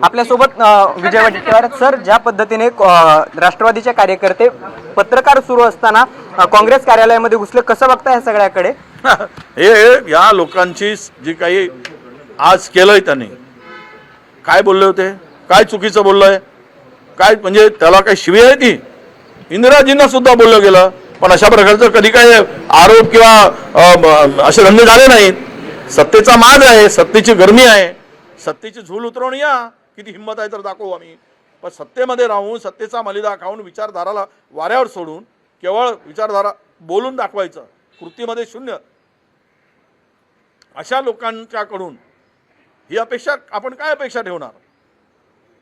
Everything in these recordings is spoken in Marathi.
आपल्यासोबत विजय वडेट्टीवार सर, ज्या पद्धतीने राष्ट्रवादीचे कार्यकर्ते पत्रकार सुरू असताना काँग्रेस कार्यालयामध्ये घुसले, कसं बघता या सगळ्याकडे? हे या लोकांची जी काही आज केलंय त्यांनी, काय बोलले होते, काय चुकीचं बोललंय, काय म्हणजे त्याला काय शिवी आहे ती? इंदिराजींना सुद्धा बोललं गेलं, पण अशा प्रकारचं कधी काही आरोप किंवा असे धंदे झाले नाहीत. सत्तेचा माज आहे, सत्तेची गरमी आहे, सत्तेची झूल उतरवून या, किती हिंमत आहे तर दाखवू आम्ही. पण सत्तेमध्ये राहून सत्तेचा मलिदा खाऊन विचारधाराला वाऱ्यावर सोडून केवळ विचारधारा बोलून दाखवायचं, कृतीमध्ये शून्य, अशा लोकांच्याकडून ही अपेक्षा आपण काय अपेक्षा ठेवणार?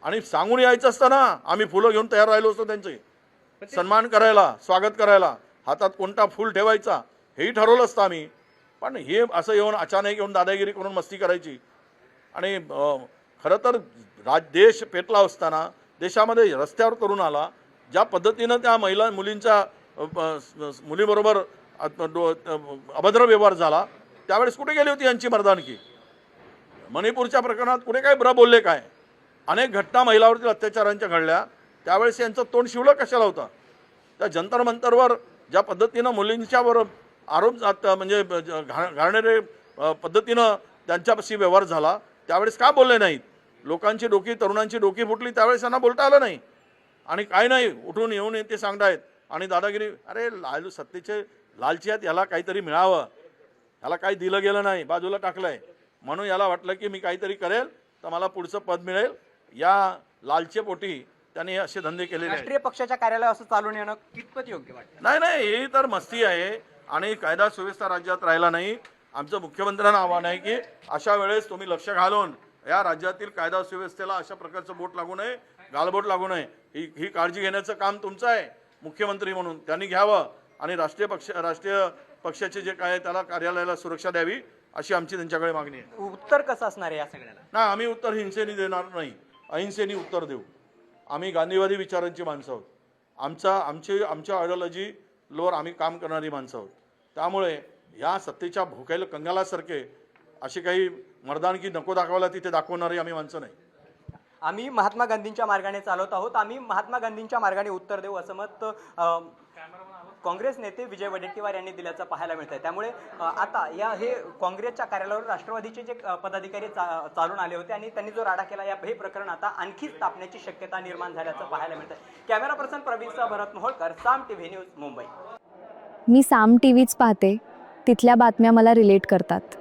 आणि सांगून यायचं असताना आम्ही फुलं घेऊन तयार राहिलो असतो, त्यांचे सन्मान करायला, स्वागत करायला, हातात कोणता फूल ठेवायचा हेही ठरवलं असतं आम्ही. पण हे असं येऊन अचानक येऊन दादागिरी करून मस्ती करायची. आणि खरं तर देश पेटला असताना देशामध्ये रस्त्यावर तरुण आला, ज्या पद्धतीनं त्या महिला मुलींच्या मुलीबरोबर अभद्र व्यवहार झाला, त्यावेळेस कुठे गेली होती यांची मर्दानकी? मणिपूरच्या प्रकरणात कुठे काय बरं बोलले? काय अनेक घटना महिलावरतील अत्याचारांच्या घडल्या, त्यावेळेस यांचं तोंड शिवलं कशाला होतं? त्या जंतर मंतरवर ज्या पद्धतीनं मुलींच्यावर आरोप म्हणजे घालणारे पद्धतीनं त्यांच्यापाशी व्यवहार झाला, त्यावेळेस का बोलले नाहीत? लोकांची डोकी, तरुणांची डोकी फुटली, त्यावेळेस त्यांना बोलता आलं नाही. आणि काय नाही, उठून येऊन ते सांगतायत आणि दादागिरी. अरे सत्तेचे लालची आहेत, याला काहीतरी मिळावं, याला काही दिलं गेलं नाही, बाजूला टाकलंय, म्हणून याला वाटलं की मी काहीतरी करेल तर मला पुढचं पद मिळेल. या लालचेपोटी त्यांनी असे धंदे केलेले. राष्ट्रीय पक्षाच्या कार्यालय असं चालून येणं कितपत योग्य वाटतं? नाही नाही, ही तर मस्ती आहे आणि कायदा सुव्यवस्था राज्यात राहिला नाही. आमचं मुख्यमंत्र्यांना आव्हान आहे की अशा वेळेस तुम्ही लक्ष घालून या राज्यातील कायदा सुव्यवस्थेला अशा प्रकारचं बोट लागू नये, गालबोट लागू नये, ही काळजी घेण्याचं काम तुमचं आहे मुख्यमंत्री म्हणून, त्यांनी घ्यावं. आणि राष्ट्रीय पक्षाचे जे काय त्याला कार्यालयाला सुरक्षा द्यावी, अशी आमची त्यांच्याकडे मागणी आहे. उत्तर कसं असणार आहे या सगळ्याला? नाही, आम्ही उत्तर हिंसेने देणार नाही, अहिंसेने उत्तर देऊ. आम्ही गांधीवादी विचारांची माणसं आहोत, आमच्या आयडिओलॉजीवर आम्ही काम करणारी माणसं आहोत. त्यामुळे या सत्तेच्या भोकायला कंगालासारखे अशी काही मर्दानकी नको दाखवायला तिथे दाखवणारी आम्ही माणसं नाही. आम्ही महात्मा गांधींच्या मार्गाने चालवत आहोत, आम्ही महात्मा गांधींच्या मार्गाने उत्तर देऊ, असं मत काँग्रेस नेते विजय वडेट्टीवार यांनी दिल्याचं पाहायला मिळत आहे. त्यामुळे आता हे काँग्रेसच्या कार्यालयावर राष्ट्रवादीचे जे पदाधिकारी चालून आले होते आणि त्यांनी जो राडा केला, हे प्रकरण आता आणखी तापण्याची शक्यता निर्माण झाल्याचं पाहायला मिळत आहे. कॅमेरा पर्सन प्रवीणसह भरत मोहोळकर, साम टीव्ही न्यूज, मुंबई. मी साम टीव्हीच पाहते, तिथल्या बातम्या मला रिलेट करतात.